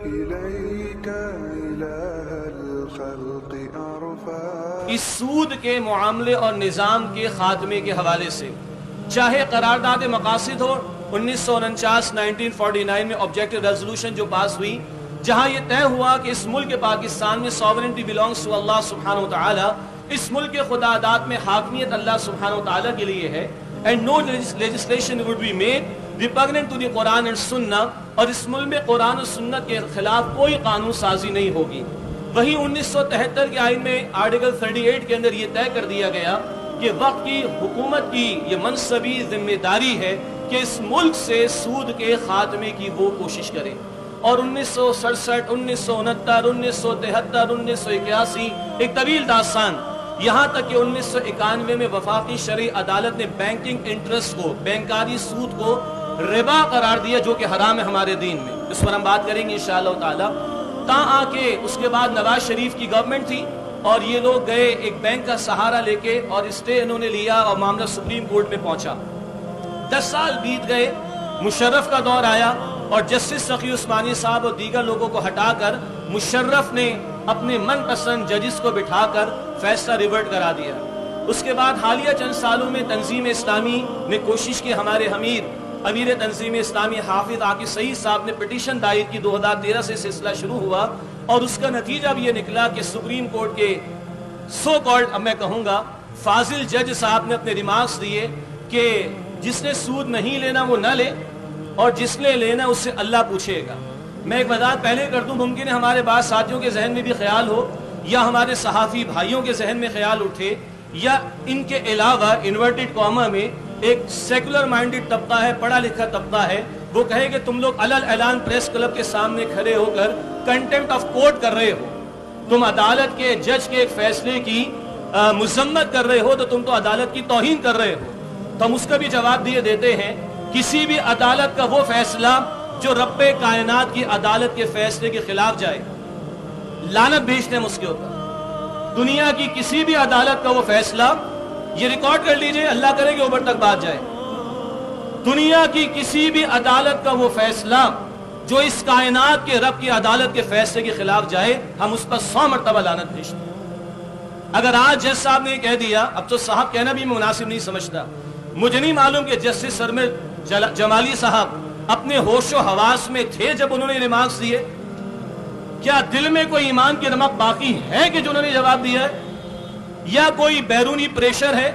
إليك إله الخلق أرفع. اس سود کے معاملے اور نظام کے خاتمے کے حوالے سے چاہے قرارداد مقاصد ہو 1949 میں آبجیکٹو ریزولوشن جو پاس ہوئی، جہاں یہ طے ہوا کہ اس ملک پاکستان میں سوورنٹی بلانگس ٹو اللہ سبحانہ و تعالی، اس ملک کے خداداد میں حاکمیت اللہ سبحانہ و تعالی کے لیے ہے، and no legislation would be made repugnant to the Quran and Sunnah, اور اس ملک میں قرآن و سنت کے خلاف کوئی قانون سازی نہیں ہوگی۔ وہیں 1973 کے آئین میں آرٹیکل 38 کے اندر یہ طے کر دیا گیا کہ وقت کی حکومت کی یہ منصبی ذمہ داری ہے کہ اس ملک سے سود کے خاتمے کی وہ کوشش کرے، اور 1967 1969 1973 1981 ایک طویل داستان، یہاں تک کہ 1991 میں وفاقی شرعی عدالت نے بینکنگ انٹرسٹ کو، بینکاری سود کو ربا قرار دیا، جو کہ حرام ہے ہمارے دین میں۔ اس پر ہم بات کریں گے انشاءاللہ تعالی۔ آ کے اس کے بعد نواز شریف کی گورنمنٹ تھی اور یہ لوگ گئے ایک بینک کا سہارا لے کے اور اسٹے انہوں نے لیا اور معاملہ سپریم کورٹ میں پہنچا۔ 10 سال بیت گئے، مشرف کا دور آیا اور جسٹس تقی عثمانی صاحب اور دیگر لوگوں کو ہٹا کر مشرف نے اپنے من پسند ججز کو بٹھا کر فیصلہ ریورٹ کرا دیا۔ اس کے بعد حالیہ چند سالوں میں تنظیم اسلامی نے کوشش کی، ہمارے امیر تنظیم اسلامی حافظ عاقب سعید صاحب نے پٹیشن دائر کی، 2013 سے سلسلہ شروع ہوا اور اس کا نتیجہ بھی یہ نکلا کہ سپریم کورٹ کے سو کالڈ، اب میں کہوں گا فاضل جج صاحب نے اپنے ریمارکس دیے کہ جس نے سود نہیں لینا وہ نہ لے، اور جس نے لینا اس سے اللہ پوچھے گا۔ میں ایک وضاحت پہلے کر دوں، ممکن ہے ہمارے بعض ساتھیوں کے ذہن میں بھی خیال ہو یا ہمارے صحافی بھائیوں کے ذہن میں خیال اٹھے، یا ان کے علاوہ انورٹڈ کاما میں ایک سیکولر مائنڈڈ طبقہ ہے، پڑھا لکھا طبقہ ہے، وہ کہے کہ تم لوگ علل اعلان پریس کلب کے سامنے کھڑے ہو کر کنٹمپٹ آف کورٹ کر رہے ہو، تم عدالت کے جج کے ایک فیصلے کی مذمت کر رہے ہو، تو تم تو عدالت کی توہین کر رہے ہو۔ تو ہم اس کا بھی جواب دیتے ہیں، کسی بھی عدالت کا وہ فیصلہ جو رب کائنات کی عدالت کے فیصلے کے خلاف جائے، لعنت بھیجتے ہیں اس کے اوپر۔ دنیا کی کسی بھی عدالت کا وہ فیصلہ، یہ ریکارڈ کر لیجئے، اللہ کرے کہ اوپر تک بات جائے، دنیا کی کسی بھی عدالت کا وہ فیصلہ جو اس کائنات کے رب کی عدالت کے فیصلے کے خلاف جائے، ہم اس پر 100 مرتبہ لعنت بھیجتے ہیں۔ اگر آج جج صاحب نے کہہ دیا، اب تو صاحب کہنا بھی مناسب نہیں سمجھتا، مجھے نہیں معلوم کہ جسٹس سرمد جمالی صاحب اپنے ہوش و حواس میں تھے جب انہوں نے ریمارکس دیے؟ کیا دل میں کوئی ایمان کی نمک باقی ہے کہ جو انہوں نے جواب دیا ہے، یا کوئی بیرونی پریشر ہے،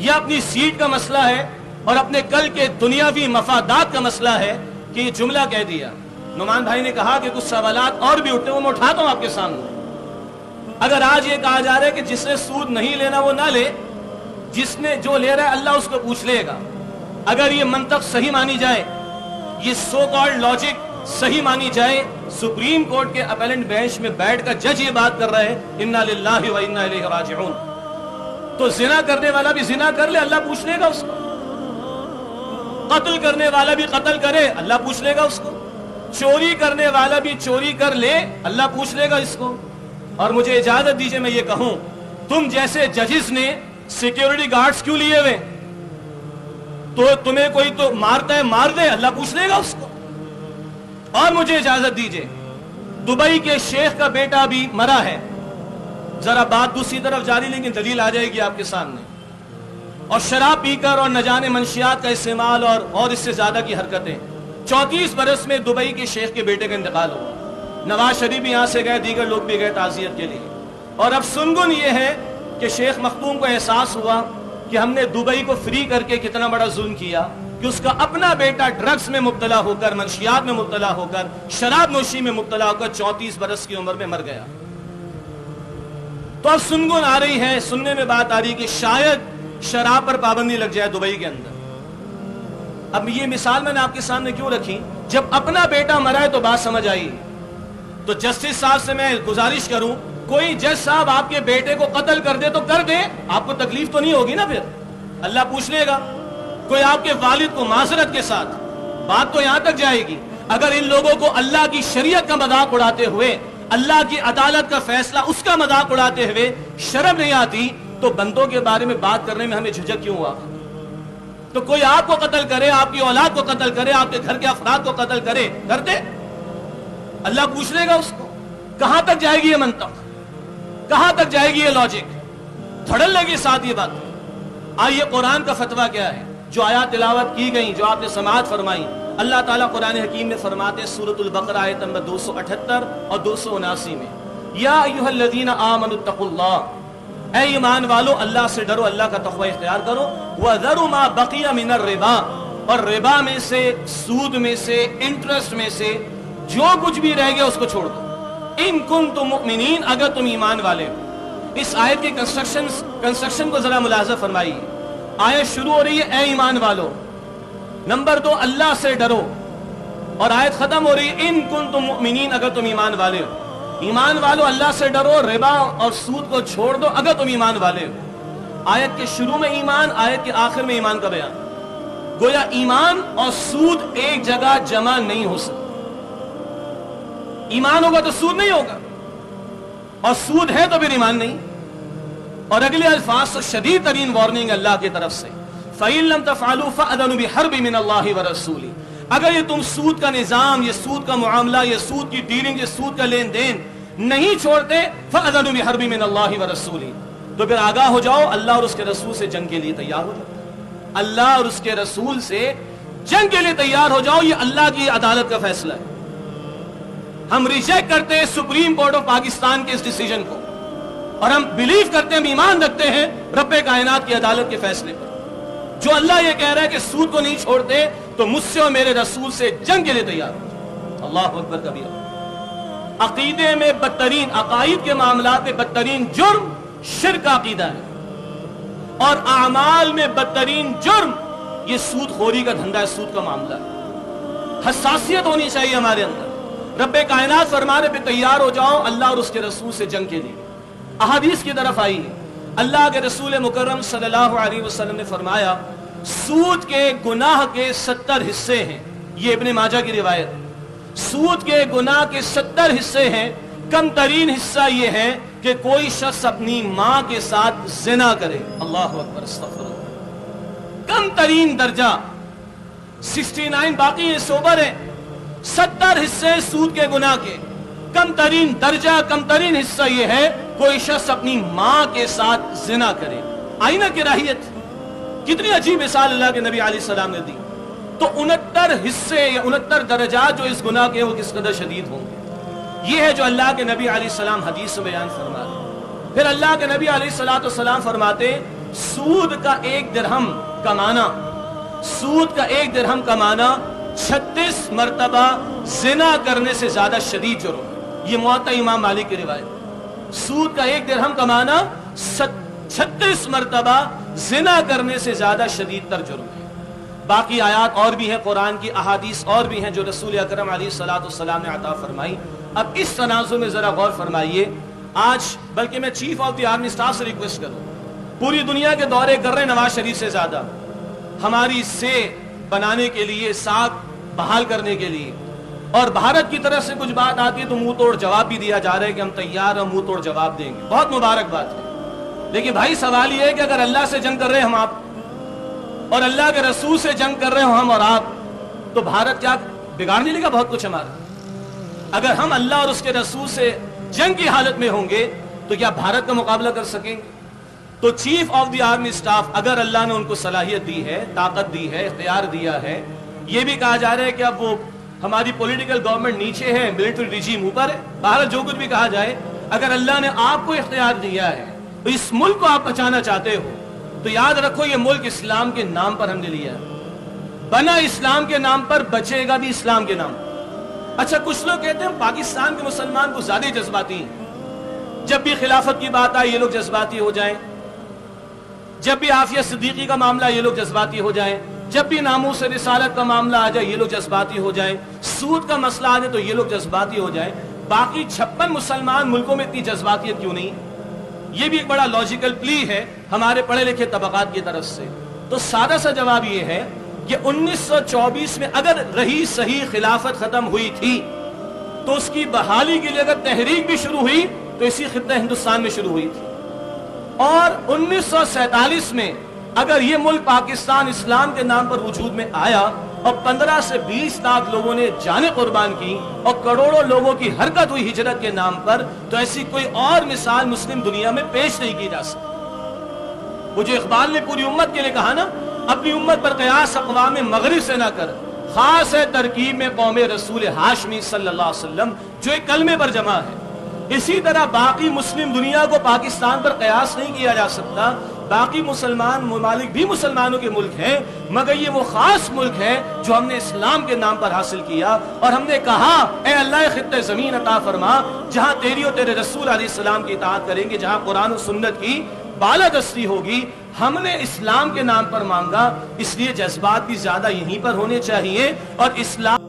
یا اپنی سیٹ کا مسئلہ ہے اور اپنے کل کے دنیاوی مفادات کا مسئلہ ہے کہ یہ جملہ کہہ دیا؟ نعمان بھائی نے کہا کہ کچھ سوالات اور بھی اٹھتے ہیں، وہ میں اٹھاتا ہوں آپ کے سامنے۔ اگر آج یہ کہا جا رہا ہے کہ جس نے سود نہیں لینا وہ نہ لے، جس نے جو لے رہا ہے اللہ اس کو پوچھ لے گا، اگر یہ منطق صحیح مانی جائے، یہ سو کالڈ لاجک صحیح مانی جائے، سپریم کورٹ کے اپیلنٹ بینچ میں بیٹھ کر جج یہ بات کر رہا ہے انا للہ و انا الیہ راجعون، تو زنا کرنے والا بھی زنا کر لے، اللہ پوچھ لے گا اس کو۔ قتل کرنے والا بھی قتل کرے، اللہ پوچھ لے گا اس کو۔ چوری کرنے والا بھی چوری کر لے، اللہ پوچھ لے گا اس کو۔ اور مجھے اجازت دیجئے میں یہ کہوں، تم جیسے ججز نے سیکیورٹی گارڈز کیوں لیے ہوئے؟ تو تمہیں کوئی تو مارتا ہے، مار دے، اللہ پوچھ لے گا اس کو۔ اور مجھے اجازت دیجئے، دبئی کے شیخ کا بیٹا بھی مرا ہے، ذرا بات دوسری طرف جاری، لیکن دلیل آ جائے گی آپ کے سامنے۔ اور شراب پی کر اور نہ جانے منشیات کا استعمال اور اس سے زیادہ کی حرکتیں، 34 برس میں دبئی کے شیخ کے بیٹے کا انتقال ہوا۔ نواز شریف بھی یہاں سے گئے، دیگر لوگ بھی گئے تعزیت کے لیے۔ اور اب سنگن یہ ہے کہ شیخ مختوم کو احساس ہوا کہ ہم نے دبئی کو فری کر کے کتنا بڑا ظلم کیا کہ اس کا اپنا بیٹا ڈرگز میں مبتلا ہو کر، منشیات میں مبتلا ہو کر، شراب نوشی میں مبتلا ہو کر 34 برس کی عمر میں مر گیا۔ تو اب سنگن آ رہی ہے، سننے میں بات آ رہی ہے کہ شاید شراب پر پابندی لگ جائے دبئی کے اندر۔ اب یہ مثال میں نے آپ کے سامنے کیوں رکھی؟ جب اپنا بیٹا مرا ہے تو بات سمجھ آئی۔ تو جسٹس صاحب سے میں گزارش کروں، کوئی جج صاحب آپ کے بیٹے کو قتل کر دے تو کر دے، آپ کو تکلیف تو نہیں ہوگی نا، پھر اللہ پوچھ لے گا۔ کوئی آپ کے والد کو معذرت کے ساتھ، بات تو یہاں تک جائے گی۔ اگر ان لوگوں کو اللہ کی شریعت کا مذاق اڑاتے ہوئے، اللہ کی عدالت کا فیصلہ اس کا مذاق اڑاتے ہوئے شرم نہیں آتی، تو بندوں کے بارے میں بات کرنے میں ہمیں جھجک کیوں ہوا؟ تو کوئی آپ کو قتل کرے، آپ کی اولاد کو قتل کرے، آپ کے گھر کے افراد کو قتل کرے، کرتے؟ اللہ پوچھ لے گا اس کو. کہاں تک جائے گی یہ منطق, کہاں تک جائے گی یہ لاجک, دھڑل لگی ساتھ یہ بات. آئیے قرآن کا فتویٰ کیا ہے. جو آیات تلاوت کی گئیں, جو آپ نے سماعت فرمائی, اللہ تعالیٰ قرآن حکیم میں فرماتے ہیں سورۃ البقرہ آیت نمبر 278 اور 279 میں, یا ایھا الذین آمنوا اتقوا اللہ, اے ایمان والو اللہ سے ڈرو, اللہ کا تقوی اختیار کرو. وَذَرُوا مَا بَقِيَ مِنَ الرِّبَا, اور ربا میں سے, سود میں سے, انٹرسٹ میں سے جو کچھ بھی رہ گیا اس کو چھوڑ دو. ان کنتم مؤمنین, اگر تم ایمان والے ہو. اس آیت کے کنسٹرکشن کو ذرا ملاحظہ فرمائیے. آیت شروع ہو رہی ہے اے ایمان والو, نمبر 2 اللہ سے ڈرو, اور آیت ختم ہو رہی ہے ان کنتم مؤمنین, اگر تم ایمان والے ہو. ایمان والو اللہ سے ڈرو, ربا اور سود کو چھوڑ دو اگر تم ایمان والے ہو. آیت کے شروع میں ایمان, آیت کے آخر میں ایمان کا بیان. گویا ایمان اور سود ایک جگہ جمع نہیں ہو سکتا. ایمان ہوگا تو سود نہیں ہوگا, اور سود ہے تو پھر ایمان نہیں. اور اگلے الفاظ تو شدید ترین وارننگ اللہ کی طرف سے, فَإِن لَمْ تَفْعَلُوا فَأْذَنُوا بِحَرْبٍ مِّنَ اللَّهِ وَرَسُولِهِ. اگر یہ تم سود کا نظام, یہ سود کا معاملہ, یہ سود کی ڈیلنگ, یہ سود کا لین دین نہیں چھوڑتے, فَأْذَنُوا بِحَرْبٍ مِّنَ اللَّهِ وَرَسُولِهِ, تو پھر آگاہ ہو جاؤ, اللہ اور اس کے رسول سے جنگ کے لیے تیار ہو جاؤ. اللہ اور اس کے رسول سے جنگ کے لیے تیار ہو جاؤ, یہ اللہ کی عدالت کا فیصلہ ہے. ہم ریجیکٹ کرتے ہیں سپریم کورٹ آف پاکستان کے اس ڈیسیجن کو, اور ہم بلیو کرتے ہیں, ہم ایمان رکھتے ہیں رب کائنات کی عدالت کے فیصلے پر. جو اللہ یہ کہہ رہا ہے کہ سود کو نہیں چھوڑتے تو مجھ سے اور میرے رسول سے جنگ کے لیے تیار ہو. اللہ اکبر کبیرہ. عقیدے میں بدترین, عقائد کے معاملات میں بدترین جرم شرک کا عقیدہ ہے, اور اعمال میں بدترین جرم یہ سود خوری کا دھندا ہے, سود کا معاملہ ہے. حساسیت ہونی چاہیے ہمارے اندر. رب کائنات فرما رہے پہ تیار ہو جاؤ اللہ اور اس کے رسول سے جنگ کے لیے. احادیث کی طرف آئی ہے. اللہ کے رسول مکرم صلی اللہ علیہ وسلم نے فرمایا سود کے گناہ کے 70 حصے ہیں. یہ ابن ماجہ کی روایت. سود کے گناہ کے 70 حصے ہیں. کم ترین حصہ یہ ہے کہ کوئی شخص اپنی ماں کے ساتھ زنا کرے. اللہ اکبر, استغفر اللہ. کم ترین درجہ 69, باقی یہ سوبر ہے. 70 حصے سود کے گناہ کے, کم ترین درجہ, کم ترین حصہ یہ ہے کوئی شخص اپنی ماں کے ساتھ زنا کرے. آئینہ کی راہیت, کتنی عجیب مثال اللہ کے نبی علیہ السلام نے دی. تو 69 حصے یا 69 درجات جو اس گناہ کے وہ کس قدر شدید ہوں گے. یہ ہے جو اللہ کے نبی علیہ السلام حدیث میں بیان فرما رہے. پھر اللہ کے نبی علیہ السلام فرماتے سود کا 1 درہم کمانا, سود کا 1 درہم کمانا 36 مرتبہ زنا کرنے سے زیادہ شدید جرم ہے. یہ موطا امام مالک کی روایت. سود کا 1 درہم کمانا 36 مرتبہ زنا کرنے سے زیادہ شدید تر جرم ہے. باقی آیات اور بھی ہیں قرآن کی, احادیث اور بھی ہیں جو رسول اکرم علیہ السلام نے عطا فرمائی. اب اس تناظر میں ذرا غور فرمائیے. آج بلکہ میں chief of the army staff سے ریکویسٹ کروں, پوری دنیا کے دورے کر رہے نواز شریف سے زیادہ ہماری سے بنانے کے لیے, ساتھ بحال کرنے کے لیے, اور بھارت کی طرف سے کچھ بات آتی ہے تو منہ توڑ جواب بھی دیا جا رہا ہے کہ ہم تیار ہیں, منہ توڑ جواب دیں گے. بہت مبارک بات ہے. لیکن بھائی سوال یہ ہے کہ اگر اللہ سے جنگ کر رہے ہیں ہم آپ, اور اللہ کے رسول سے جنگ کر رہے ہوں ہم اور آپ, تو بھارت کیا بگاڑ نہیں لے گا بہت کچھ ہمارا؟ اگر ہم اللہ اور اس کے رسول سے جنگ کی حالت میں ہوں گے تو کیا بھارت کا مقابلہ کر سکیں گے؟ تو chief of the army staff, اگر اللہ نے ان کو صلاحیت دی ہے, طاقت دی ہے, اختیار دیا ہے, یہ بھی کہا جا رہا ہے کہ اب وہ ہماری پولیٹیکل گورنمنٹ نیچے ہے, ملٹری ریجیم اوپر ہے, باہر جو کچھ بھی کہا جائے, اگر اللہ نے آپ کو اختیار دیا ہے تو اس ملک کو آپ بچانا چاہتے ہو تو یاد رکھو یہ ملک اسلام کے نام پر ہم نے لیا ہے. بنا اسلام کے نام پر, بچے گا بھی اسلام کے نام پر. اچھا کچھ لوگ کہتے ہیں پاکستان کے مسلمان کو زیادہ جذباتی ہیں, جب بھی خلافت کی بات آئے یہ لوگ جذباتی ہو جائیں, جب بھی عافیہ صدیقی کا معاملہ یہ لوگ جذباتی ہو جائیں, جب بھی ناموس رسالت کا معاملہ آ جائے یہ لوگ جذباتی ہو جائیں, سود کا مسئلہ آ جائے تو یہ لوگ جذباتی ہو جائیں. باقی 56 مسلمان ملکوں میں اتنی جذباتیت کیوں نہیں؟ یہ بھی ایک بڑا لاجیکل پلی ہے ہمارے پڑھے لکھے طبقات کی طرف سے. تو سادہ سا جواب یہ ہے کہ 1924 میں اگر رہی صحیح خلافت ختم ہوئی تھی تو اس کی بحالی کے لیے اگر تحریک بھی شروع ہوئی تو اسی خطہ ہندوستان میں شروع ہوئی تھی. اور 1947 میں اگر یہ ملک پاکستان اسلام کے نام پر وجود میں آیا اور 15 سے 20 لاکھ لوگوں نے جانیں قربان کی اور کروڑوں لوگوں کی حرکت ہوئی ہجرت کے نام پر، تو ایسی کوئی اور مثال مسلم دنیا میں پیش نہیں کی جا سکتی۔ وہ جو اقبال نے پوری امت کے لیے کہا نا، اپنی امت پر قیاس اقوام مغرب سے نہ کر، خاص ہے ترکیب میں قوم رسول ہاشمی صلی اللہ علیہ وسلم جو ایک کلمے پر جمع ہے۔ اسی طرح باقی مسلم دنیا کو پاکستان پر قیاس نہیں کیا جا سکتا۔ باقی مسلمان ممالک بھی مسلمانوں کے ملک ہیں، مگر یہ وہ خاص ملک ہے جو ہم نے اسلام کے نام پر حاصل کیا، اور ہم نے کہا اے اللہ خطہ زمین عطا فرما جہاں تیری اور تیرے رسول علیہ السلام کی اطاعت کریں گے، جہاں قرآن و سنت کی بالادستی ہوگی۔ ہم نے اسلام کے نام پر مانگا، اس لیے جذبات بھی زیادہ یہیں پر ہونے چاہیے، اور اسلام